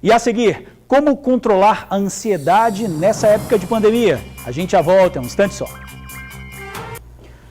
E a seguir, como controlar a ansiedade nessa época de pandemia? A gente já volta, é um instante só.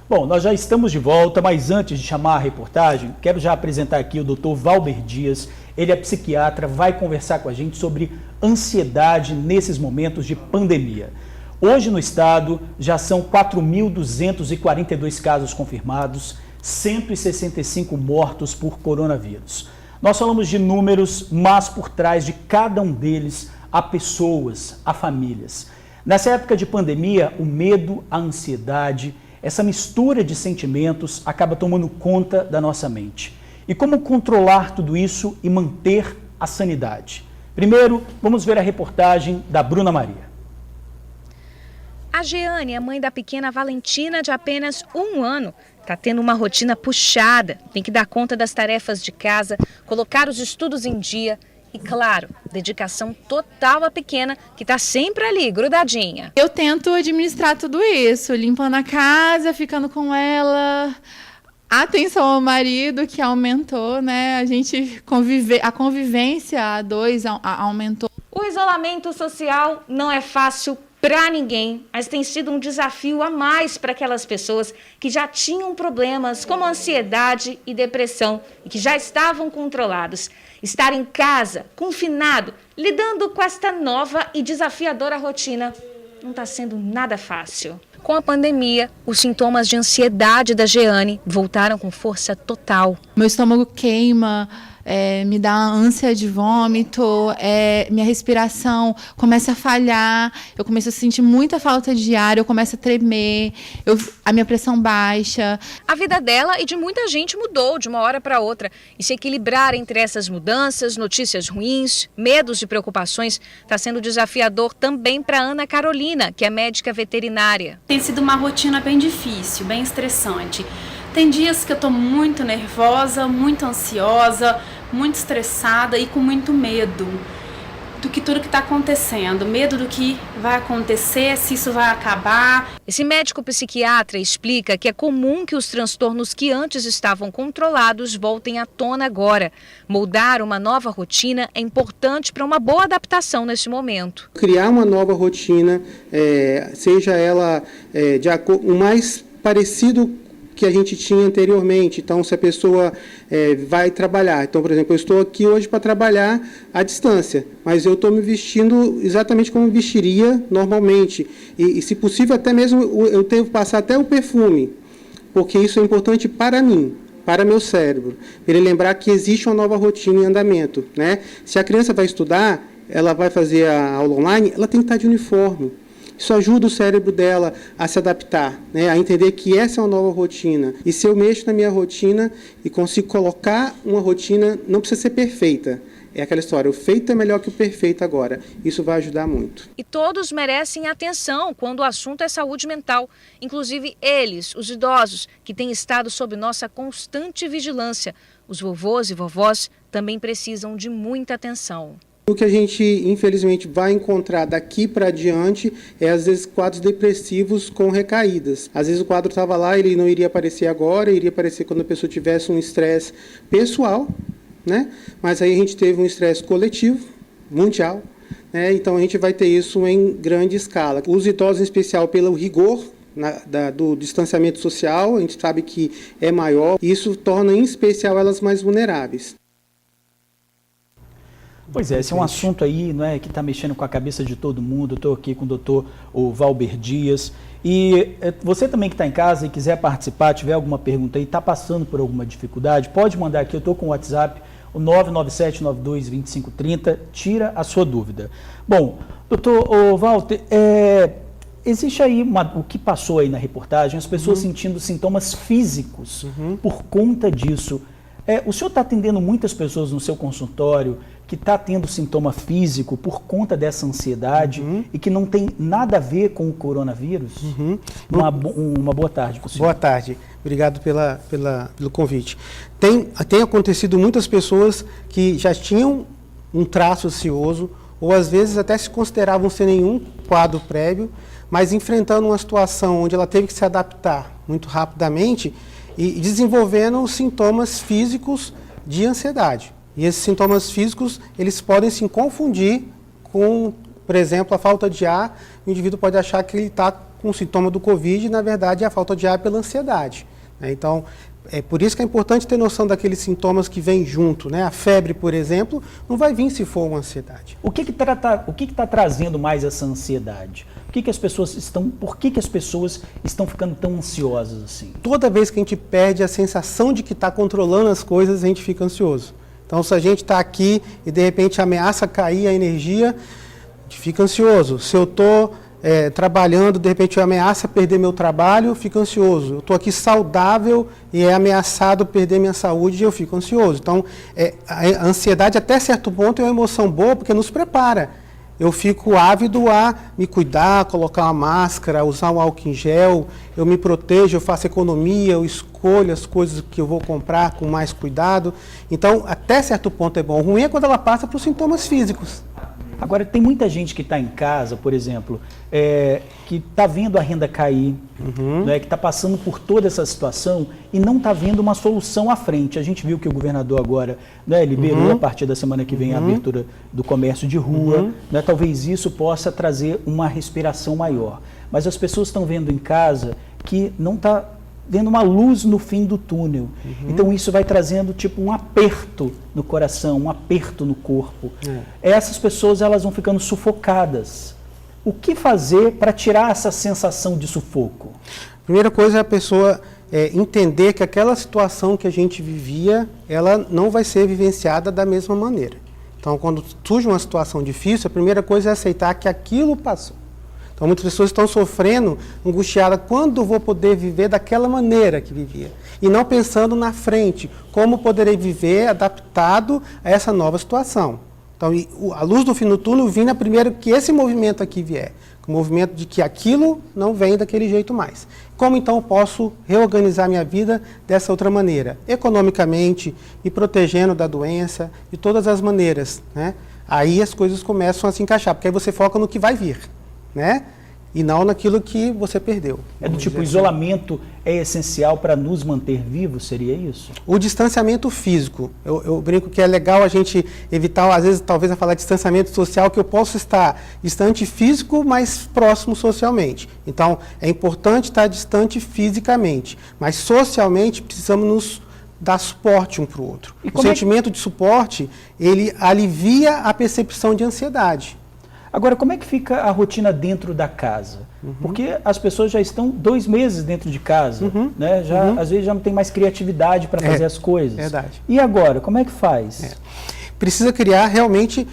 Bom, nós já estamos de volta, mas antes de chamar a reportagem, quero já apresentar aqui o Dr. Valber Dias. Ele é psiquiatra, vai conversar com a gente sobre ansiedade nesses momentos de pandemia. Hoje no estado já são 4.242 casos confirmados, 165 mortos por coronavírus. Nós falamos de números, mas por trás de cada um deles há pessoas, há famílias. Nessa época de pandemia, o medo, a ansiedade, essa mistura de sentimentos acaba tomando conta da nossa mente. E como controlar tudo isso e manter a sanidade? Primeiro, vamos ver a reportagem da Bruna Maria. A Jeane, a mãe da pequena Valentina, de apenas 1 ano, está tendo uma rotina puxada. Tem que dar conta das tarefas de casa, colocar os estudos em dia e, claro, dedicação total à pequena, que está sempre ali, grudadinha. Eu tento administrar tudo isso, limpando a casa, ficando com ela. A atenção ao marido, que aumentou, né? A convivência a dois aumentou. O isolamento social não é fácil para ninguém, mas tem sido um desafio a mais para aquelas pessoas que já tinham problemas como ansiedade e depressão e que já estavam controlados. Estar em casa, confinado, lidando com esta nova e desafiadora rotina não está sendo nada fácil. Com a pandemia, os sintomas de ansiedade da Jeane voltaram com força total. Meu estômago queima, me dá ânsia de vômito, minha respiração começa a falhar, eu começo a sentir muita falta de ar, eu começo a tremer, a minha pressão baixa. A vida dela e de muita gente mudou de uma hora para outra. E se equilibrar entre essas mudanças, notícias ruins, medos e preocupações, está sendo desafiador também para Ana Carolina, que é médica veterinária. Tem sido uma rotina bem difícil, bem estressante. Tem dias que eu estou muito nervosa, muito ansiosa, muito estressada e com muito medo do que tudo que está acontecendo. Medo do que vai acontecer, se isso vai acabar. Esse médico psiquiatra explica que é comum que os transtornos que antes estavam controlados voltem à tona agora. Moldar uma nova rotina é importante para uma boa adaptação nesse momento. Criar uma nova rotina, seja ela o mais parecido que a gente tinha anteriormente. Então, se a pessoa vai trabalhar, então, por exemplo, eu estou aqui hoje para trabalhar à distância, mas eu estou me vestindo exatamente como vestiria normalmente. E, se possível, até mesmo eu devo passar até o perfume, porque isso é importante para mim, para meu cérebro. Ele lembrar que existe uma nova rotina em andamento, né? Se a criança vai estudar, ela vai fazer a aula online, ela tem que estar de uniforme. Isso ajuda o cérebro dela a se adaptar, né, a entender que essa é uma nova rotina. E se eu mexo na minha rotina e consigo colocar uma rotina, não precisa ser perfeita. É aquela história, o feito é melhor que o perfeito agora. Isso vai ajudar muito. E todos merecem atenção quando o assunto é saúde mental. Inclusive eles, os idosos, que têm estado sob nossa constante vigilância. Os vovôs e vovós também precisam de muita atenção. O que a gente, infelizmente, vai encontrar daqui para adiante é, às vezes, quadros depressivos com recaídas. Às vezes o quadro estava lá, ele não iria aparecer agora, iria aparecer quando a pessoa tivesse um estresse pessoal, né? Mas aí a gente teve um estresse coletivo, mundial, né? Então a gente vai ter isso em grande escala. Os idosos, em especial, pelo rigor do distanciamento social, a gente sabe que é maior, e isso torna, em especial, elas mais vulneráveis. Pois é, esse é um assunto aí, não é, que está mexendo com a cabeça de todo mundo. Eu estou aqui com o doutor Valber Dias. E você também que está em casa e quiser participar, tiver alguma pergunta aí, está passando por alguma dificuldade, pode mandar aqui. Eu estou com o WhatsApp, o 997922530, tira a sua dúvida. Bom, doutor Walter, existe aí o que passou aí na reportagem, as pessoas sentindo sintomas físicos por conta disso. O senhor está atendendo muitas pessoas no seu consultório que está tendo sintoma físico por conta dessa ansiedade e que não tem nada a ver com o coronavírus? Uma boa tarde para o senhor. Boa tarde, obrigado pelo convite. Tem acontecido muitas pessoas que já tinham um traço ansioso ou às vezes até se consideravam sem nenhum quadro prévio, mas enfrentando uma situação onde ela teve que se adaptar muito rapidamente e desenvolvendo sintomas físicos de ansiedade. E esses sintomas físicos, eles podem se confundir com, por exemplo, a falta de ar. O indivíduo pode achar que ele está com sintoma do Covid e, na verdade, é a falta de ar pela ansiedade, né? Então, é por isso que é importante ter noção daqueles sintomas que vêm junto, né? A febre, por exemplo, não vai vir se for uma ansiedade. O que está trazendo mais essa ansiedade? Por que as pessoas estão ficando tão ansiosas assim? Toda vez que a gente perde a sensação de que está controlando as coisas, a gente fica ansioso. Então, se a gente está aqui e de repente ameaça cair a energia, a gente fica ansioso. Se eu estou trabalhando, de repente eu ameaça perder meu trabalho, eu fico ansioso. Eu estou aqui saudável e é ameaçado perder minha saúde e eu fico ansioso. Então, a ansiedade até certo ponto é uma emoção boa porque nos prepara. Eu fico ávido a me cuidar, colocar uma máscara, usar um álcool em gel, eu me protejo, eu faço economia, eu escolho as coisas que eu vou comprar com mais cuidado. Então, até certo ponto é bom. O ruim é quando ela passa para os sintomas físicos. Agora, tem muita gente que está em casa, por exemplo, que está vendo a renda cair, né, que está passando por toda essa situação e não está vendo uma solução à frente. A gente viu que o governador agora, né, liberou a partir da semana que vem a abertura do comércio de rua. Né, talvez isso possa trazer uma respiração maior. Mas as pessoas estão vendo em casa que não está vendo uma luz no fim do túnel. Então isso vai trazendo tipo um aperto no coração, um aperto no corpo. Essas pessoas elas vão ficando sufocadas. O que fazer para tirar essa sensação de sufoco? Primeira coisa é a pessoa entender que aquela situação que a gente vivia, ela não vai ser vivenciada da mesma maneira. Então, quando surge uma situação difícil, a primeira coisa é aceitar que aquilo passou. Então, muitas pessoas estão sofrendo, angustiadas, quando eu vou poder viver daquela maneira que vivia? E não pensando na frente, como poderei viver adaptado a essa nova situação. Então, a luz do fim do túnel vem na primeira que esse movimento aqui vier, o movimento de que aquilo não vem daquele jeito mais. Como então eu posso reorganizar minha vida dessa outra maneira? Economicamente, me protegendo da doença, de todas as maneiras, né? Aí as coisas começam a se encaixar, porque aí você foca no que vai vir, né? E não naquilo que você perdeu. É do tipo, o isolamento é essencial para nos manter vivos, seria isso? O distanciamento físico. Eu brinco que é legal a gente evitar, às vezes, talvez, a falar de distanciamento social, que eu posso estar distante físico, mas próximo socialmente. Então, é importante estar distante fisicamente, mas socialmente precisamos nos dar suporte um para o outro. O sentimento de suporte, ele alivia a percepção de ansiedade. Agora, como é que fica a rotina dentro da casa? Porque as pessoas já estão 2 meses dentro de casa, né? Às vezes já não tem mais criatividade para fazer as coisas. Verdade. E agora, como é que faz? Precisa criar realmente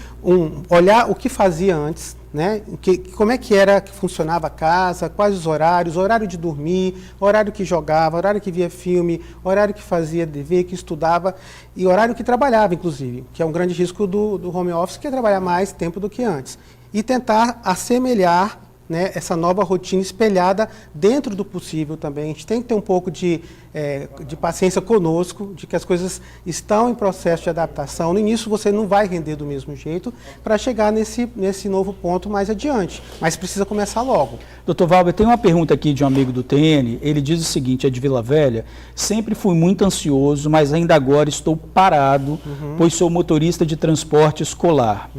olhar o que fazia antes, né? Como é que era que funcionava a casa, quais os horários, horário de dormir, horário que jogava, horário que via filme, horário que fazia dever, que estudava e horário que trabalhava, inclusive, que é um grande risco do home office, que é trabalhar mais tempo do que antes. E tentar assemelhar, né, essa nova rotina espelhada dentro do possível também. A gente tem que ter um pouco de paciência conosco, de que as coisas estão em processo de adaptação. No início você não vai render do mesmo jeito para chegar nesse novo ponto mais adiante, mas precisa começar logo. Doutor Valber, tem uma pergunta aqui de um amigo do TN, ele diz o seguinte, é de Vila Velha: sempre fui muito ansioso, mas ainda agora estou parado, pois sou motorista de transporte escolar.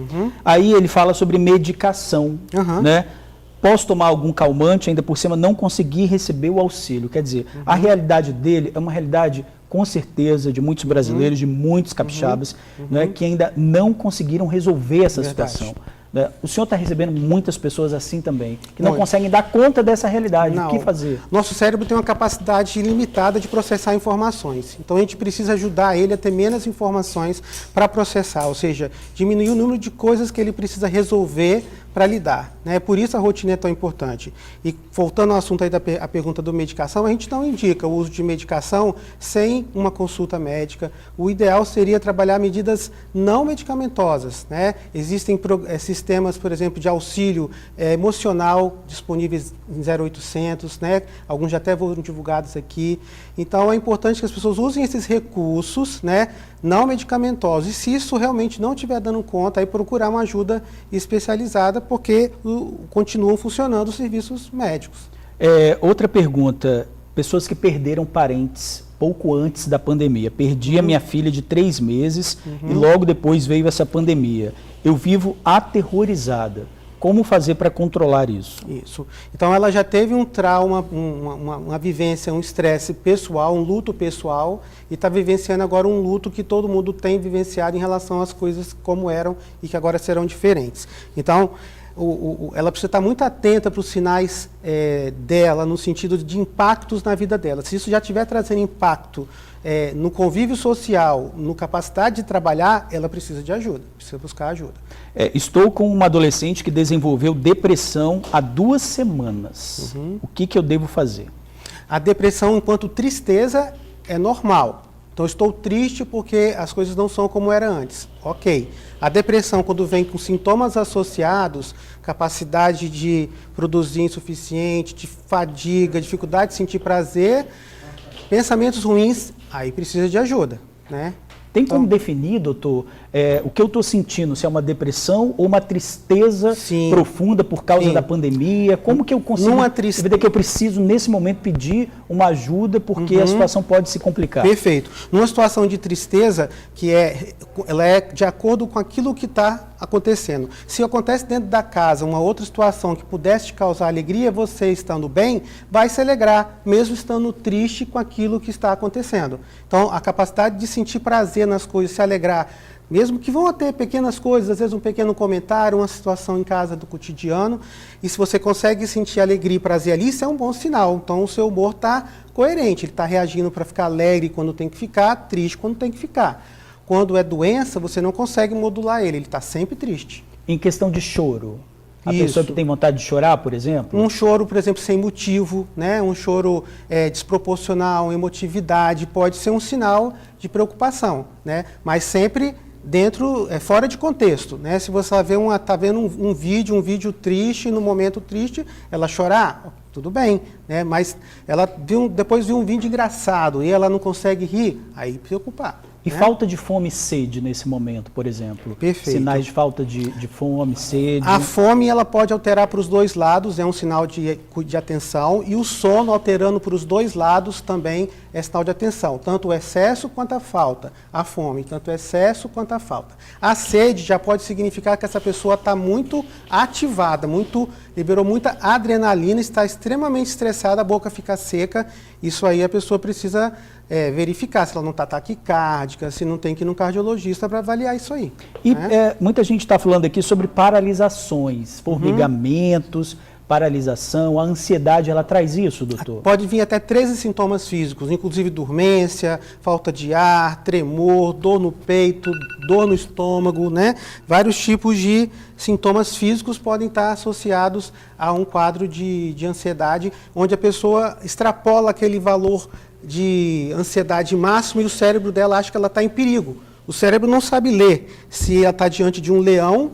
Aí ele fala sobre medicação, né? Posso tomar algum calmante, ainda por cima não conseguir receber o auxílio. Quer dizer, a realidade dele é uma realidade, com certeza, de muitos brasileiros, de muitos capixabas, né, que ainda não conseguiram resolver essa situação. Né? O senhor está recebendo muitas pessoas assim também, que não conseguem dar conta dessa realidade. O que fazer? Nosso cérebro tem uma capacidade ilimitada de processar informações. Então a gente precisa ajudar ele a ter menos informações para processar, ou seja, diminuir o número de coisas que ele precisa resolver para lidar, né? Por isso a rotina é tão importante. E voltando ao assunto aí da pergunta da medicação, a gente não indica o uso de medicação sem uma consulta médica. O ideal seria trabalhar medidas não medicamentosas, né? Existem sistemas, por exemplo, de auxílio emocional disponíveis em 0800, né? Alguns já até foram divulgados aqui. Então é importante que as pessoas usem esses recursos, né, não medicamentosos. E se isso realmente não estiver dando conta, aí procurar uma ajuda especializada, porque continuam funcionando os serviços médicos. Outra pergunta: pessoas que perderam parentes pouco antes da pandemia. Perdi a minha filha de 3 meses e logo depois veio essa pandemia. Eu vivo aterrorizada. Como fazer para controlar isso? Isso. Então ela já teve um trauma, uma vivência, um estresse pessoal, um luto pessoal, e está vivenciando agora um luto que todo mundo tem vivenciado em relação às coisas como eram e que agora serão diferentes. Então, ela precisa estar muito atenta para os sinais dela, no sentido de impactos na vida dela. Se isso já estiver trazendo impacto no convívio social, no capacidade de trabalhar, ela precisa de ajuda, precisa buscar ajuda. Estou com uma adolescente que desenvolveu depressão há 2 semanas. O que eu devo fazer? A depressão, enquanto tristeza, é normal. Então, estou triste porque as coisas não são como era antes. Ok. A depressão, quando vem com sintomas associados, capacidade de produzir insuficiente, de fadiga, dificuldade de sentir prazer, pensamentos ruins, aí precisa de ajuda, né? Tem como definir, doutor, o que eu estou sentindo, se é uma depressão ou uma tristeza profunda por causa da pandemia? Como que eu consigo ver que eu preciso, nesse momento, pedir uma ajuda porque a situação pode se complicar? Perfeito. Numa situação de tristeza, ela é de acordo com aquilo que está acontecendo. Se acontece dentro da casa uma outra situação que pudesse te causar alegria, você estando bem, vai se alegrar, mesmo estando triste com aquilo que está acontecendo. Então, a capacidade de sentir prazer nas coisas, se alegrar, mesmo que vão ter pequenas coisas, às vezes um pequeno comentário, uma situação em casa do cotidiano, e se você consegue sentir alegria e prazer ali, isso é um bom sinal. Então o seu humor está coerente, ele está reagindo para ficar alegre quando tem que ficar, triste quando tem que ficar. Quando é doença, você não consegue modular ele está sempre triste. Em questão de choro, a pessoa que tem vontade de chorar, por exemplo? Um choro, por exemplo, sem motivo, né? Um choro desproporcional, emotividade, pode ser um sinal de preocupação, né? Mas sempre fora de contexto, né? Se você está vendo um vídeo triste, no momento triste, ela chorar, tudo bem, né? Mas ela depois viu um vídeo engraçado e ela não consegue rir, aí preocupar. E falta de fome e sede nesse momento, por exemplo? Perfeito. Sinais de falta de fome, sede? A fome ela pode alterar para os 2 lados, é um sinal de atenção, e o sono alterando para os 2 lados também é sinal de atenção, tanto o excesso quanto a falta. A fome, tanto o excesso quanto a falta. A sede já pode significar que essa pessoa está muito ativada, liberou muita adrenalina, está extremamente estressada, a boca fica seca. Isso aí a pessoa precisa verificar se ela não está taquicárdica, se não tem que ir no cardiologista para avaliar isso aí. E muita gente está falando aqui sobre paralisações, formigamentos, paralisação, a ansiedade, ela traz isso, doutor? Pode vir até 13 sintomas físicos, inclusive dormência, falta de ar, tremor, dor no peito, dor no estômago, né? Vários tipos de sintomas físicos podem estar associados a um quadro de ansiedade, onde a pessoa extrapola aquele valor de ansiedade máximo e o cérebro dela acha que ela está em perigo. O cérebro não sabe ler se ela está diante de um leão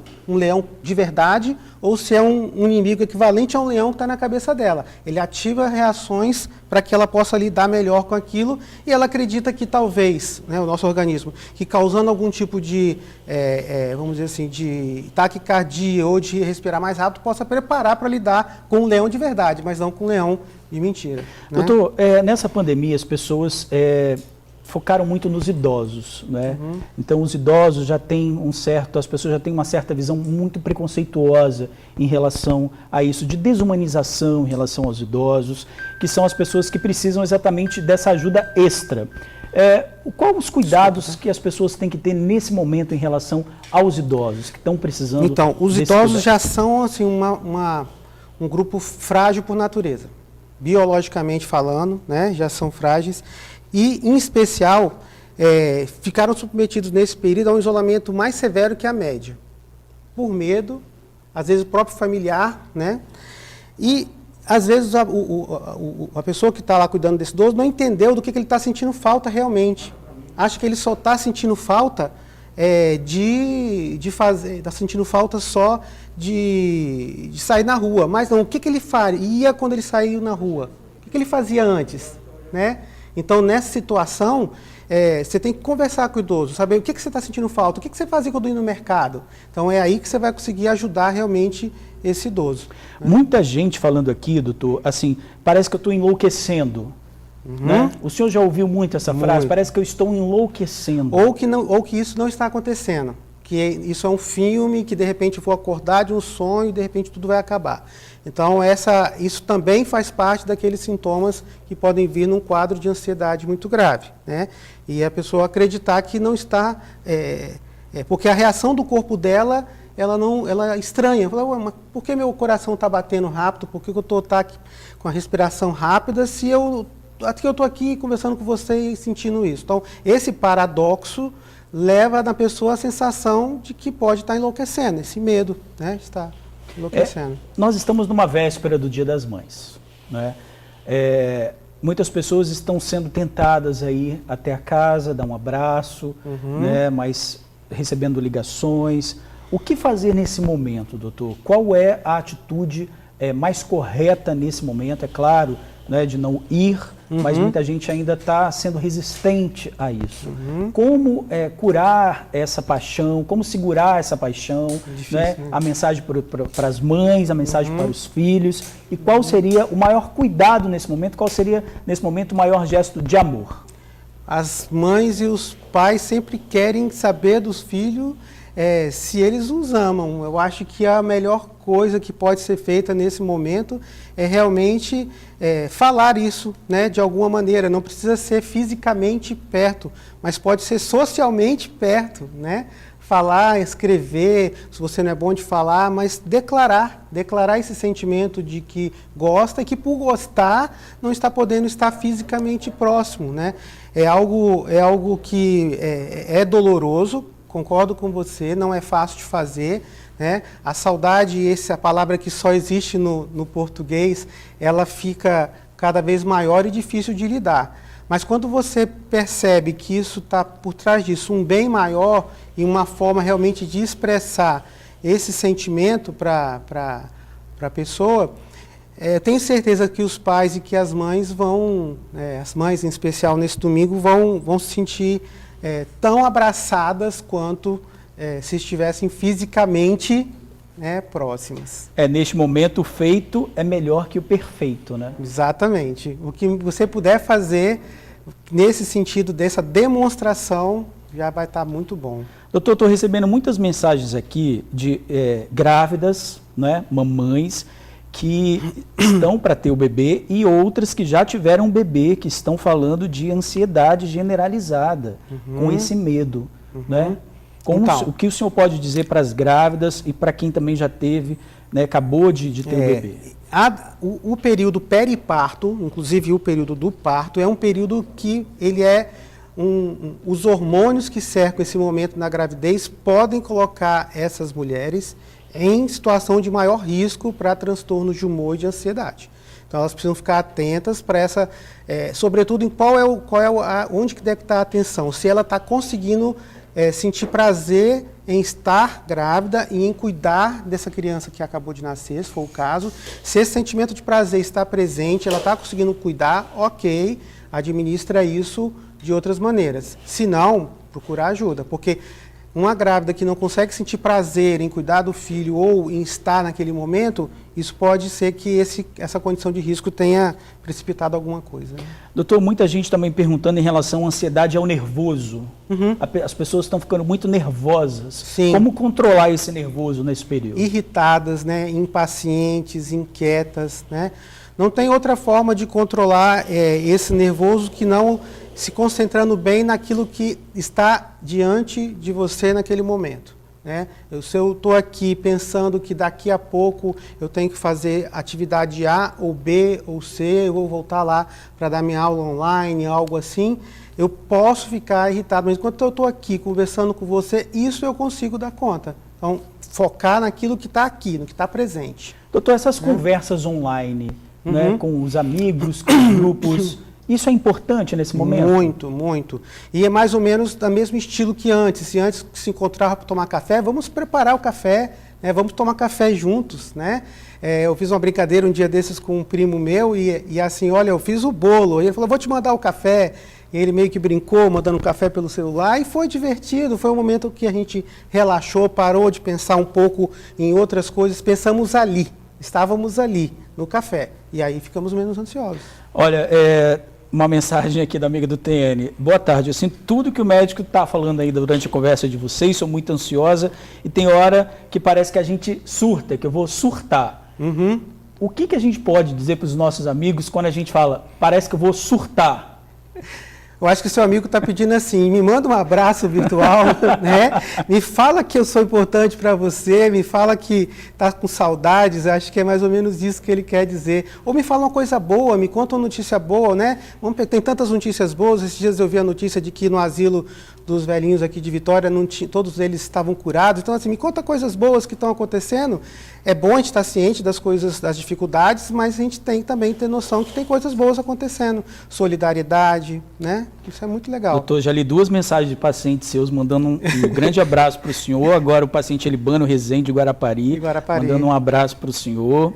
de verdade, ou se é um inimigo equivalente a um leão que está na cabeça dela. Ele ativa reações para que ela possa lidar melhor com aquilo, e ela acredita que talvez, né, o nosso organismo, que causando algum tipo de, vamos dizer assim, de taquicardia ou de respirar mais rápido, possa preparar para lidar com um leão de verdade, mas não com um leão de mentira. Né? Doutor, nessa pandemia as pessoas focaram muito nos idosos, né? Então os idosos já têm as pessoas já têm uma certa visão muito preconceituosa em relação a isso, de desumanização em relação aos idosos, que são as pessoas que precisam exatamente dessa ajuda extra. Quais os cuidados que as pessoas têm que ter nesse momento em relação aos idosos que estão precisando? Então, os idosos já são assim, um grupo frágil por natureza, biologicamente falando, né? Já são frágeis. E, em especial, ficaram submetidos nesse período a um isolamento mais severo que a média, por medo, às vezes o próprio familiar, né? E, às vezes, a pessoa que está lá cuidando desse idoso não entendeu do que ele está sentindo falta realmente. Acha que ele só está sentindo falta está sentindo falta só de sair na rua. Mas não, o que ele faria quando ele saiu na rua? O que ele fazia antes, né? Então, nessa situação, você tem que conversar com o idoso, saber o que você está sentindo falta, o que você fazia quando ia no mercado. Então, é aí que você vai conseguir ajudar realmente esse idoso. Muita gente falando aqui, doutor, assim, parece que eu estou enlouquecendo. né? O senhor já ouviu muito essa frase? Muito. Parece que eu estou enlouquecendo. Ou que isso não está acontecendo. Que isso é um filme, que de repente eu vou acordar de um sonho e de repente tudo vai acabar. Então, isso também faz parte daqueles sintomas que podem vir num quadro de ansiedade muito grave, né? E a pessoa acreditar que não está... porque a reação do corpo dela, ela é estranha. Fala, mas por que meu coração está batendo rápido? Por que eu estou com a respiração rápida se eu estou aqui conversando com você e sentindo isso? Então, esse paradoxo leva na pessoa a sensação de que pode estar enlouquecendo, esse medo, né? Está enlouquecendo. Nós estamos numa véspera do Dia das Mães, né? Muitas pessoas estão sendo tentadas a ir até a casa, dar um abraço, né? Mas recebendo ligações. O que fazer nesse momento, doutor? Qual é a atitude mais correta nesse momento? É claro, né, de não ir, mas muita gente ainda está sendo resistente a isso. Como curar essa paixão? Como segurar essa paixão? Difícil, né? né? A mensagem para as mães, a mensagem para os filhos. E qual seria o maior cuidado nesse momento? Qual seria, nesse momento, o maior gesto de amor? As mães e os pais sempre querem saber dos filhos se eles os amam. Eu acho que a melhor coisa que pode ser feita nesse momento é realmente falar isso, né, de alguma maneira. Não precisa ser fisicamente perto, mas pode ser socialmente perto, né? Falar, escrever, se você não é bom de falar, mas declarar esse sentimento de que gosta e que por gostar não está podendo estar fisicamente próximo, né? É algo que é doloroso, concordo com você, não é fácil de fazer, né? A saudade, essa palavra que só existe no português, ela fica cada vez maior e difícil de lidar. Mas quando você percebe que isso está por trás disso, um bem maior e uma forma realmente de expressar esse sentimento para a pessoa, tenho certeza que os pais e que as mães as mães em especial nesse domingo, vão se sentir tão abraçadas quanto se estivessem fisicamente, né, próximas. Neste momento, o feito é melhor que o perfeito, né? Exatamente. O que você puder fazer nesse sentido dessa demonstração já vai estar muito bom. Doutor, estou recebendo muitas mensagens aqui de grávidas, né, mamães, que estão para ter o bebê e outras que já tiveram um bebê, que estão falando de ansiedade generalizada, com esse medo, né? O que o senhor pode dizer para as grávidas e para quem também já teve, né, acabou de ter o bebê? O período periparto, inclusive o período do parto, é um período que ele os hormônios que cercam esse momento na gravidez podem colocar essas mulheres em situação de maior risco para transtornos de humor e de ansiedade. Então elas precisam ficar atentas para essa, sobretudo em onde que deve estar a atenção, se ela está conseguindo sentir prazer em estar grávida e em cuidar dessa criança que acabou de nascer, se for o caso. Se esse sentimento de prazer está presente, ela está conseguindo cuidar, ok, administra isso de outras maneiras. Se não, procurar ajuda, porque uma grávida que não consegue sentir prazer em cuidar do filho ou em estar naquele momento, isso pode ser que essa condição de risco tenha precipitado alguma coisa. Né? Doutor, muita gente também perguntando em relação à ansiedade ao nervoso. As pessoas estão ficando muito nervosas. Sim. Como controlar esse nervoso nesse período? Irritadas, né? Impacientes, inquietas, né? Não tem outra forma de controlar esse nervoso que não se concentrando bem naquilo que está diante de você naquele momento, né? Se eu estou aqui pensando que daqui a pouco eu tenho que fazer atividade A ou B ou C, eu vou voltar lá para dar minha aula online, algo assim, eu posso ficar irritado, mas enquanto eu estou aqui conversando com você, isso eu consigo dar conta. Então, focar naquilo que está aqui, no que está presente. Doutor, essas conversas online, né, com os amigos, com os grupos, isso é importante nesse momento? Muito, muito. E é mais ou menos do mesmo estilo que antes. Se antes se encontrava para tomar café, vamos preparar o café, né? Vamos tomar café juntos, né? Eu fiz uma brincadeira um dia desses com um primo meu e assim, olha, eu fiz o bolo. E ele falou, vou te mandar o café. E ele meio que brincou, mandando café pelo celular, e foi divertido. Foi um momento que a gente relaxou, parou de pensar um pouco em outras coisas. Pensamos ali, estávamos ali, no café. E aí ficamos menos ansiosos. Olha, uma mensagem aqui da amiga do TN. Boa tarde, eu sinto tudo que o médico está falando aí durante a conversa de vocês, sou muito ansiosa e tem hora que parece que a gente surta, que eu vou surtar. O que a gente pode dizer para os nossos amigos quando a gente fala, parece que eu vou surtar? Eu acho que o seu amigo está pedindo assim, me manda um abraço virtual, né? Me fala que eu sou importante para você, me fala que está com saudades, acho que é mais ou menos isso que ele quer dizer. Ou me fala uma coisa boa, me conta uma notícia boa, né? Tem tantas notícias boas, esses dias eu vi a notícia de que no asilo dos velhinhos aqui de Vitória, todos eles estavam curados. Então, assim, me conta coisas boas que estão acontecendo. É bom a gente estar ciente das coisas, das dificuldades, mas a gente tem também ter noção que tem coisas boas acontecendo. Solidariedade, né? Isso é muito legal. Doutor, já li 2 mensagens de pacientes seus mandando um grande abraço para o senhor. Agora o paciente Elibano Rezende de Guarapari, mandando um abraço para o senhor.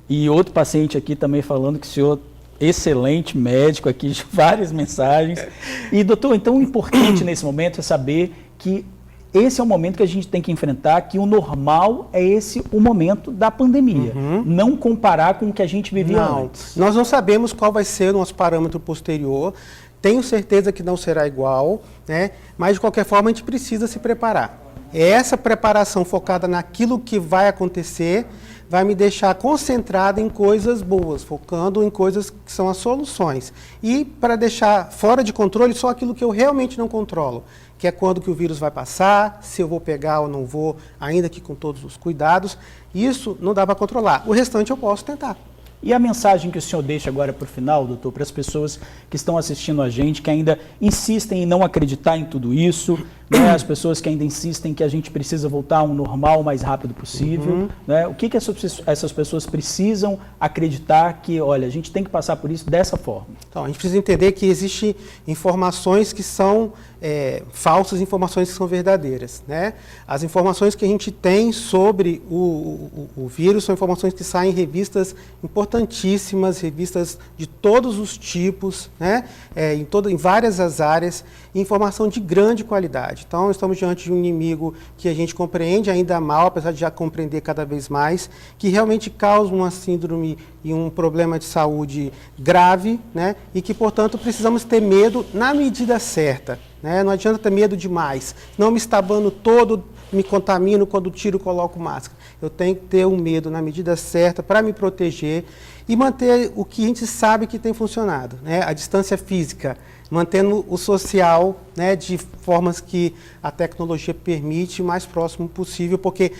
E outro paciente aqui também falando que o senhor excelente médico aqui, várias mensagens. E, doutor, então o importante nesse momento é saber que esse é o momento que a gente tem que enfrentar, que o normal é esse o momento da pandemia. Não comparar com o que a gente vivia antes. Nós não sabemos qual vai ser o nosso parâmetro posterior. Tenho certeza que não será igual, né? Mas de qualquer forma a gente precisa se preparar. Essa preparação focada naquilo que vai acontecer vai me deixar concentrado em coisas boas, focando em coisas que são as soluções. E para deixar fora de controle só aquilo que eu realmente não controlo, que é quando que o vírus vai passar, se eu vou pegar ou não vou, ainda que com todos os cuidados. Isso não dá para controlar. O restante eu posso tentar. E a mensagem que o senhor deixa agora para o final, doutor, para as pessoas que estão assistindo a gente, que ainda insistem em não acreditar em tudo isso, né? As pessoas que ainda insistem que a gente precisa voltar ao normal o mais rápido possível, né? O que essas pessoas precisam acreditar que, olha, a gente tem que passar por isso dessa forma? Então, a gente precisa entender que existem informações que são falsas, informações que são verdadeiras, né? As informações que a gente tem sobre o vírus são informações que saem em revistas importantíssimas, revistas de todos os tipos, né? Em várias as áreas, informação de grande qualidade. Então, estamos diante de um inimigo que a gente compreende ainda mal, apesar de já compreender cada vez mais, que realmente causa uma síndrome e um problema de saúde grave, né? E que, portanto, precisamos ter medo na medida certa, né? Não adianta ter medo demais. Não me estabando todo, me contamino, quando tiro, coloco máscara. Eu tenho que ter um medo na medida certa para me proteger e manter o que a gente sabe que tem funcionado, né? A distância física, mantendo o social, né, de formas que a tecnologia permite o mais próximo possível, porque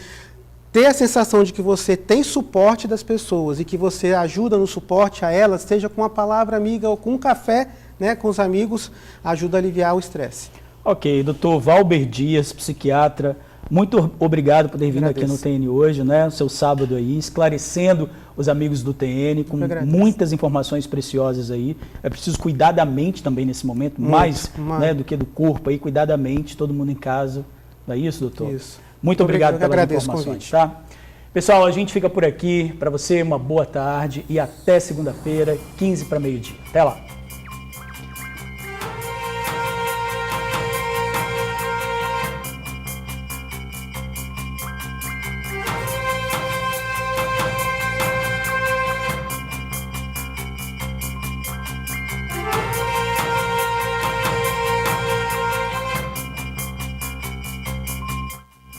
ter a sensação de que você tem suporte das pessoas e que você ajuda no suporte a elas, seja com uma palavra amiga ou com um café, né, com os amigos, ajuda a aliviar o estresse. Ok, doutor Valber Dias, psiquiatra, muito obrigado por ter vindo aqui no TN hoje, né? O seu sábado aí, esclarecendo os amigos do TN, com muitas informações preciosas aí. É preciso cuidar da mente também nesse momento, mais né, do que do corpo aí, cuidar da mente, todo mundo em casa. Não é isso, doutor? Isso. Muito obrigado pelas informações, tá? Pessoal, a gente fica por aqui. Para você, uma boa tarde e até segunda-feira, 15 para meio-dia. Até lá.